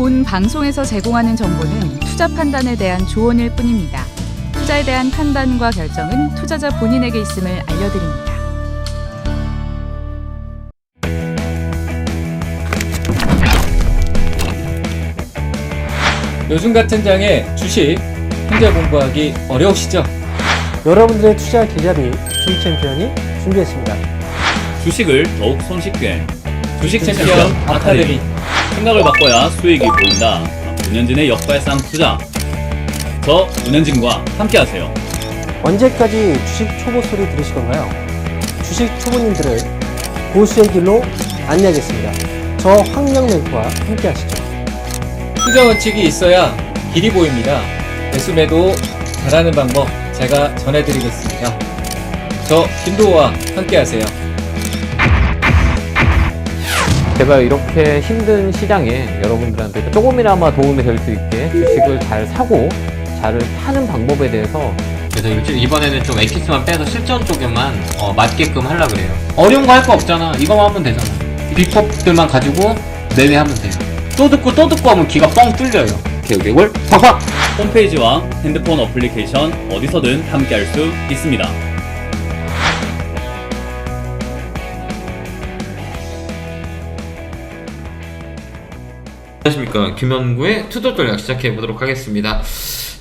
본 방송에서 제공하는 정보는 투자 판단에 대한 조언일 뿐입니다. 투자에 대한 판단과 결정은 투자자 본인에게 있음을 알려드립니다. 요즘 같은 장에 주식, 현재 공부하기 어려우시죠? 여러분들의 투자 계좌 및 주식 챔피언이 준비했습니다. 주식을 더욱 손쉽게 주식 챔피언 아카데미. 생각을 바꿔야 수익이 보인다. 문현진의 역발상 투자. 저 문현진과 함께하세요. 언제까지 주식 초보 소리 들으실 건가요? 주식 초보님들을 고수의 길로 안내하겠습니다. 저 황명 멘토와 함께 하시죠. 투자 원칙이 있어야 길이 보입니다. 매수매도 잘하는 방법 제가 전해드리겠습니다. 저 김도호와 함께하세요. 제가 이렇게 힘든 시장에 여러분들한테 조금이나마 도움이 될 수 있게 주식을 잘 사고 잘 파는 방법에 대해서, 그래서 이번에는 좀 엑기스만 빼서 실전 쪽에만 맞게끔 하려고 그래요. 어려운 거 할 거 없잖아. 이거만 하면 되잖아. 비법들만 가지고 매매하면 돼요. 또 듣고 하면 귀가 뻥 뚫려요. 개구개굴 팍팍! 홈페이지와 핸드폰 어플리케이션 어디서든 함께할 수 있습니다. 안녕하십니까. 김현구의 투자 전략 시작해 보도록 하겠습니다.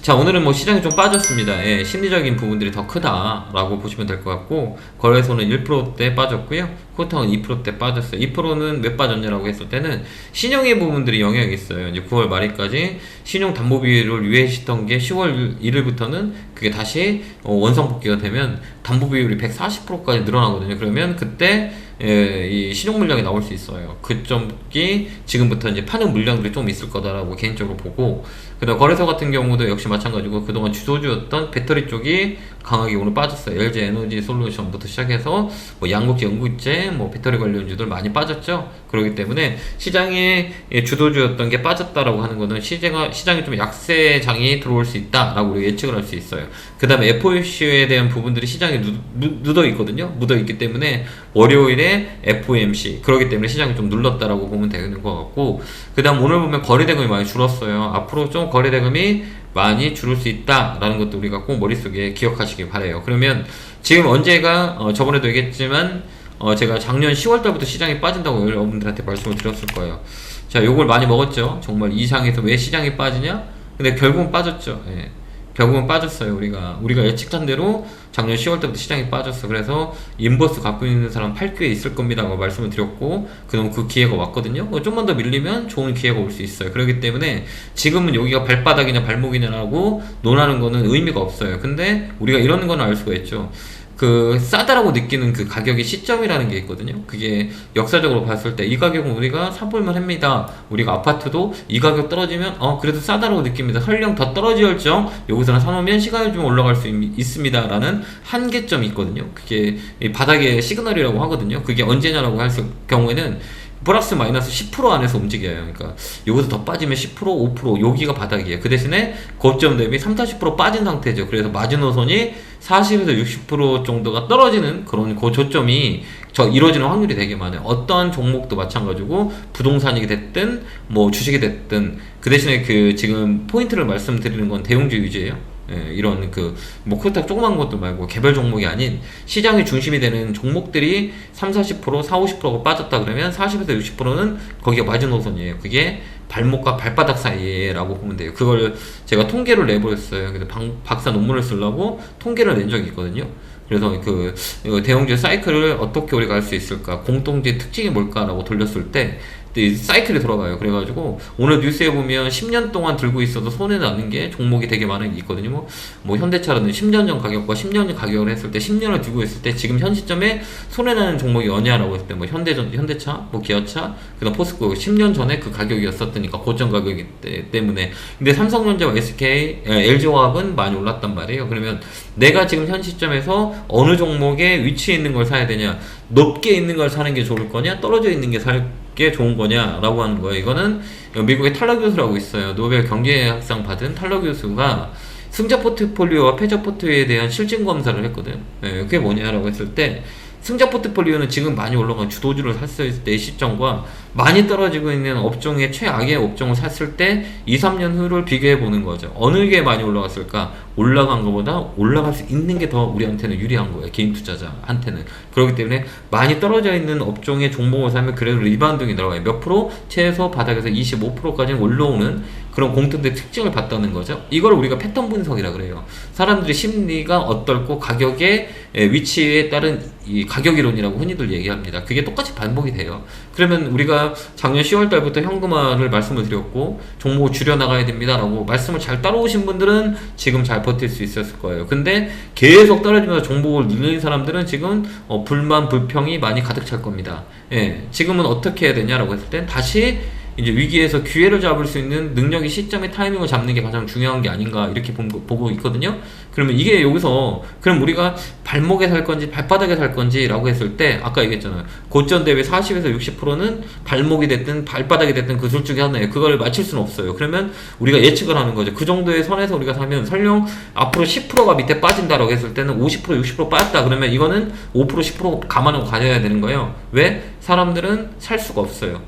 자, 오늘은 뭐 시장이 좀 빠졌습니다. 예, 심리적인 부분들이 더 크다라고 보시면 될 것 같고, 거래소는 1%대 빠졌고요. 코타운 2%대 빠졌어요. 2%는 왜 빠졌냐라고 했을 때는 신용의 부분들이 영향이 있어요. 이제 9월 말일까지 신용 담보 비율을 유예했던 게 10월 1일부터는 그게 다시 원상 복귀가 되면 담보 비율이 140%까지 늘어나거든요. 그러면 그때 이 신용 물량이 나올 수 있어요. 그 점이 지금부터 이제 파는 물량들이 좀 있을 거다라고 개인적으로 보고, 그다음 거래소 같은 경우도 역시 마찬가지고 그동안 주도주였던 배터리 쪽이 강하게 오늘 빠졌어요. LG 에너지 솔루션부터 시작해서 뭐 양극재, 연구재, 뭐 배터리 관련주들 많이 빠졌죠. 그렇기 때문에 시장의 주도주였던 게 빠졌다라고 하는 거는 시장이 좀 약세장이 들어올 수 있다라고 우리가 예측을 할 수 있어요. 그 다음에 FOMC에 대한 부분들이 시장에 묻어 있거든요. 묻어 있기 때문에 월요일에 FOMC, 그렇기 때문에 시장이 좀 눌렀다라고 보면 되는 것 같고, 그 다음 오늘 보면 거래대금이 많이 줄었어요. 앞으로 좀 거래대금이 많이 줄을 수 있다라는 것도 우리가 꼭 머릿속에 기억하시기 바래요. 그러면 지금 언제가 저번에도 얘기했지만 제가 작년 10월달부터 시장이 빠진다고 여러분들한테 말씀을 드렸을 거예요. 자, 요걸 많이 먹었죠. 정말 이상에서 왜 시장이 빠지냐? 근데 결국은 빠졌죠. 예. 결국은 빠졌어요. 우리가 예측한 대로 작년 10월 때부터 시장이 빠졌어. 그래서 인버스 갖고 있는 사람 팔 기회 있을 겁니다 고 말씀을 드렸고, 그동안 그 기회가 왔거든요. 좀만 더 밀리면 좋은 기회가 올 수 있어요. 그렇기 때문에 지금은 여기가 발바닥이냐 발목이냐라고 논하는 거는 의미가 없어요. 근데 우리가 이런 거는 알 수가 있죠. 그 싸다라고 느끼는 그 가격의 시점이라는 게 있거든요. 그게 역사적으로 봤을 때 이 가격은 우리가 사볼만 합니다. 우리가 아파트도 이 가격 떨어지면 그래도 싸다라고 느낍니다. 설령 더 떨어질정 여기서는 사놓으면 시간이 좀 올라갈 수 있습니다 라는 한계점이 있거든요. 그게 바닥의 시그널이라고 하거든요. 그게 언제냐라고 했을 경우에는 플러스 마이너스 10% 안에서 움직여요. 그러니까 여기서 더 빠지면 10%, 5% 여기가 바닥이에요. 그 대신에 고점 대비 30-40% 빠진 상태죠. 그래서 마지노선이 40에서 60% 정도가 떨어지는 그런 고저점이 이루어지는 확률이 되게 많아요. 어떠한 종목도 마찬가지고 부동산이 됐든 뭐 주식이 됐든, 그 대신에 그 지금 포인트를 말씀드리는 건 대형주 위주예요. 예, 이런 뭐 코스닥 조그만 것도 말고 개별 종목이 아닌 시장의 중심이 되는 종목들이 30-40%, 40-50%가 빠졌다 그러면 40에서 60%는 거기가 마지노선이에요. 그게 발목과 발바닥 사이에라고 보면 돼요. 그걸 제가 통계를 내버렸어요. 그래서 박사 논문을 쓰려고 통계를 낸 적이 있거든요. 그래서 대형주 사이클을 어떻게 우리가 알 수 있을까, 공통된 특징이 뭘까라고 돌렸을 때 사이클이 돌아가요. 그래가지고 오늘 뉴스에 보면 10년 동안 들고 있어도 손해 나는 게 종목이 되게 많은 게 있거든요. 뭐 현대차라는 10년 전 가격과 10년 전 가격을 했을 때 10년을 들고 있을 때 지금 현 시점에 손해 나는 종목이 어냐라고 했을 때 뭐 현대차, 뭐 기아차, 그다음 포스코 10년 전에 그 가격이었었으니까 고점 가격이기 때문에. 근데 삼성전자와 SK, LG화학은 많이 올랐단 말이에요. 그러면 내가 지금 현 시점에서 어느 종목에 위치해 있는 걸 사야 되냐, 높게 있는 걸 사는 게 좋을 거냐, 떨어져 있는 게 게 좋은 거냐라고 하는 거예요. 이거는 미국의 탈러 교수라고 있어요. 노벨 경제학상 받은 탈러 교수가 승자 포트폴리오와 패자 포트에 대한 실증 검사를 했거든. 예, 그게 뭐냐라고 했을 때 승자 포트폴리오는 지금 많이 올라간 주도주를 샀을 때의 시점과 많이 떨어지고 있는 업종의 최악의 업종을 샀을 때 2, 3년 후를 비교해 보는 거죠. 어느 게 많이 올라갔을까? 올라간 것보다 올라갈 수 있는 게 더 우리한테는 유리한 거예요. 개인 투자자한테는. 그렇기 때문에 많이 떨어져 있는 업종의 종목을 사면 그래도 리바운딩이 들어가요. 몇 프로? 최소 바닥에서 25%까지 올라오는 그런 공통된 특징을 봤다는 거죠. 이걸 우리가 패턴 분석이라 그래요. 사람들의 심리가 어떨고 가격의 위치에 따른 이 가격 이론이라고 흔히들 얘기합니다. 그게 똑같이 반복이 돼요. 그러면 우리가 작년 10월 달부터 현금화를 말씀을 드렸고 종목을 줄여 나가야 됩니다 라고 말씀을 잘 따라오신 분들은 지금 잘 버틸 수 있었을 거예요. 근데 계속 떨어지면서 종목을 늘리는 사람들은 지금 불만 불평이 많이 가득 찰 겁니다. 예, 지금은 어떻게 해야 되냐라고 했을 땐 다시 이제 위기에서 기회를 잡을 수 있는 능력의 시점의 타이밍을 잡는 게 가장 중요한 게 아닌가 이렇게 보고 있거든요. 그러면 이게 여기서 그럼 우리가 발목에 살 건지 발바닥에 살 건지 라고 했을 때 아까 얘기했잖아요. 고점 대비 40에서 60%는 발목이 됐든 발바닥이 됐든 그 둘 중에 하나예요. 그걸 맞출 수는 없어요. 그러면 우리가 예측을 하는 거죠. 그 정도의 선에서 우리가 사면 설령 앞으로 10%가 밑에 빠진다라고 했을 때는 50% 60% 빠졌다 그러면 이거는 5% 10% 감안하고 가져야 되는 거예요. 왜? 사람들은 살 수가 없어요.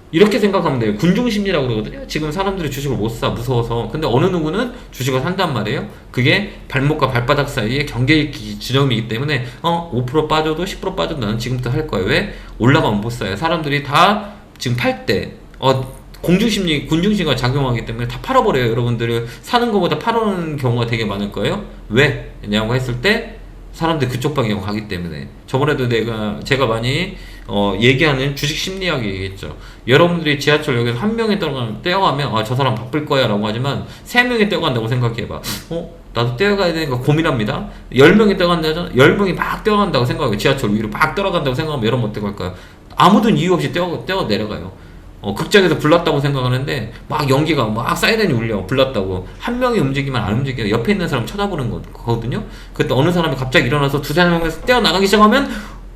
이렇게 생각하면 돼요. 군중심리라고 그러거든요. 지금 사람들이 주식을 못 사, 무서워서. 근데 어느 누구는 주식을 산단 말이에요. 그게 발목과 발바닥 사이에 경계 지점이기 때문에 5% 빠져도 10% 빠져도 나는 지금부터 할 거예요. 왜? 올라가면 못 사요. 사람들이 다 지금 팔 때 공중심리, 군중심리가 작용하기 때문에 다 팔아버려요. 여러분들을 사는 것보다 팔아오는 경우가 되게 많을 거예요. 왜? 냐고 했을 때 사람들이 그쪽 방향으로 가기 때문에. 저번에도 제가 많이 얘기하는 주식 심리학 얘기했죠. 여러분들이 지하철역에서 한 명이 떼어가면 저 사람 바쁠 거야 라고 하지만 3명이 떼어간다고 생각해봐. 나도 떼어가야 되니까 고민합니다. 10명이 떼어간다 하잖아. 10명이 막 떼어간다고 생각해요. 지하철 위로 막 떨어간다고 생각하면 여러분 어떻게 할까요? 아무도 이유 없이 떼어 내려가요. 극장에서 불났다고 생각하는데 막 연기가 막 사이렌이 울려. 불났다고. 한 명이 움직이면 안 움직여요. 옆에 있는 사람 쳐다보는 거거든요. 그때 어느 사람이 갑자기 일어나서 두세 명에서 떼어나가기 시작하면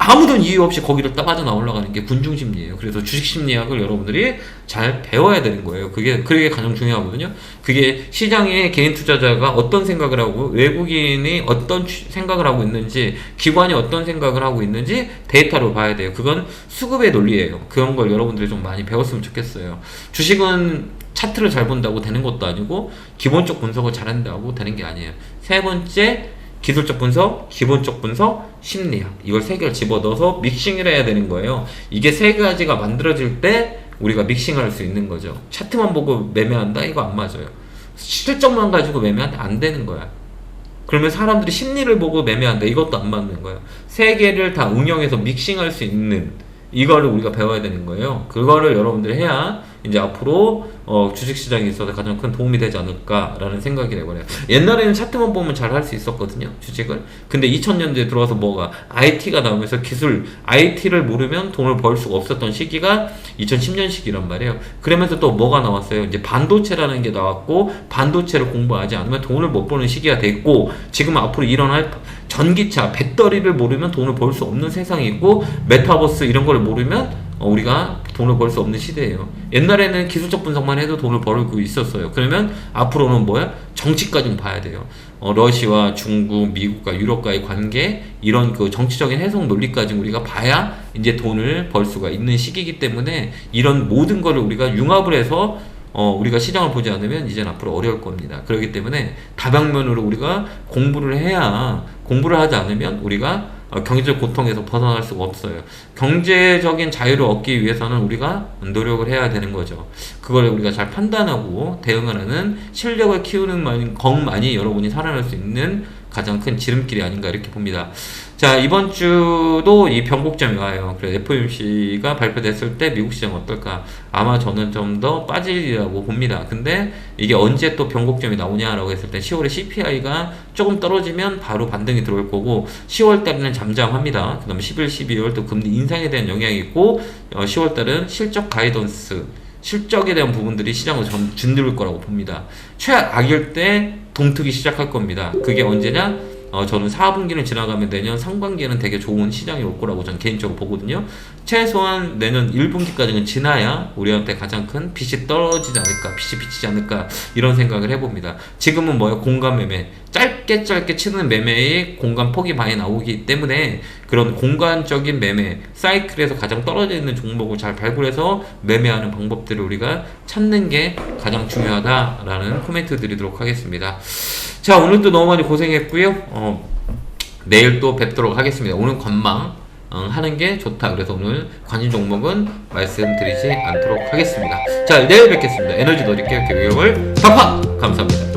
아무도 이유 없이 거기를 빠져나 올라가는 게 군중심리예요. 그래서 주식심리학을 여러분들이 잘 배워야 되는 거예요. 그게 가장 중요하거든요. 그게 시장의 개인 투자자가 어떤 생각을 하고 외국인이 어떤 생각을 하고 있는지 기관이 어떤 생각을 하고 있는지 데이터로 봐야 돼요. 그건 수급의 논리예요. 그런 걸 여러분들이 좀 많이 배웠으면 좋겠어요. 주식은 차트를 잘 본다고 되는 것도 아니고 기본적 분석을 잘한다고 되는 게 아니에요. 세 번째 기술적 분석, 기본적 분석, 심리학 이걸 3개를 집어넣어서 믹싱을 해야 되는 거예요. 이게 3가지가 만들어질 때 우리가 믹싱할 수 있는 거죠. 차트만 보고 매매한다? 이거 안 맞아요. 실적만 가지고 매매한다? 안 되는 거야. 그러면 사람들이 심리를 보고 매매한다? 이것도 안 맞는 거예요. 3개를 다 응용해서 믹싱할 수 있는 이거를 우리가 배워야 되는 거예요. 그거를 여러분들이 해야 이제 앞으로 주식시장에 있어서 가장 큰 도움이 되지 않을까라는 생각이 되거든요. 옛날에는 차트만 보면 잘 할 수 있었거든요, 주식을. 근데 2000년대에 들어와서 뭐가 IT가 나오면서 기술, IT를 모르면 돈을 벌 수가 없었던 시기가 2010년 시기란 말이에요. 그러면서 또 뭐가 나왔어요? 이제 반도체라는 게 나왔고 반도체를 공부하지 않으면 돈을 못 버는 시기가 됐고 지금 앞으로 일어날 전기차, 배터리를 모르면 돈을 벌 수 없는 세상이 있고 메타버스 이런 걸 모르면 우리가 돈을 벌 수 없는 시대예요. 옛날에는 기술적 분석만 해도 돈을 벌고 있었어요. 그러면 앞으로는 뭐야? 정치까지 봐야 돼요. 러시아와 중국, 미국과 유럽과의 관계 이런 그 정치적인 해석 논리까지 우리가 봐야 이제 돈을 벌 수가 있는 시기이기 때문에 이런 모든 거를 우리가 융합을 해서 우리가 시장을 보지 않으면 이제 앞으로 어려울 겁니다. 그렇기 때문에 다방면으로 우리가 공부를 해야 공부를 하지 않으면 우리가 경제적 고통에서 벗어날 수가 없어요. 경제적인 자유를 얻기 위해서는 우리가 노력을 해야 되는 거죠. 그걸 우리가 잘 판단하고 대응을 하는 실력을 키우는 것만이 여러분이 살아날 수 있는 가장 큰 지름길이 아닌가 이렇게 봅니다. 자, 이번 주도 이 변곡점이 와요. 그래서 FOMC가 발표됐을 때 미국 시장 어떨까? 아마 저는 좀 더 빠지리라고 봅니다. 근데 이게 언제 또 변곡점이 나오냐라고 했을 때 10월에 CPI가 조금 떨어지면 바로 반등이 들어올 거고 10월 달에는 잠잠합니다. 그 다음에 11, 12월 또 금리 인상에 대한 영향이 있고 10월 달은 실적 가이던스 실적에 대한 부분들이 시장을 좀 준들 거라고 봅니다. 최악일 때 동특이 시작할 겁니다. 그게 언제냐? 저는 4분기는 지나가면 내년 상반기에는 되게 좋은 시장이 올 거라고 저는 개인적으로 보거든요. 최소한 내년 1분기까지는 지나야 우리한테 가장 큰 빚이 떨어지지 않을까, 빚이 비치지 않을까 이런 생각을 해봅니다. 지금은 뭐예요? 공감 매매. 짧게 치는 매매의 공간 폭이 많이 나오기 때문에 그런 공간적인 매매 사이클에서 가장 떨어져 있는 종목을 잘 발굴해서 매매하는 방법들을 우리가 찾는 게 가장 중요하다라는 코멘트 드리도록 하겠습니다. 자, 오늘도 너무 많이 고생했고요. 내일 또 뵙도록 하겠습니다. 오늘 관망 하는 게 좋다. 그래서 오늘 관심 종목은 말씀드리지 않도록 하겠습니다. 자, 내일 뵙겠습니다. 에너지 너리 깨우기 교육을 팍팍! 감사합니다.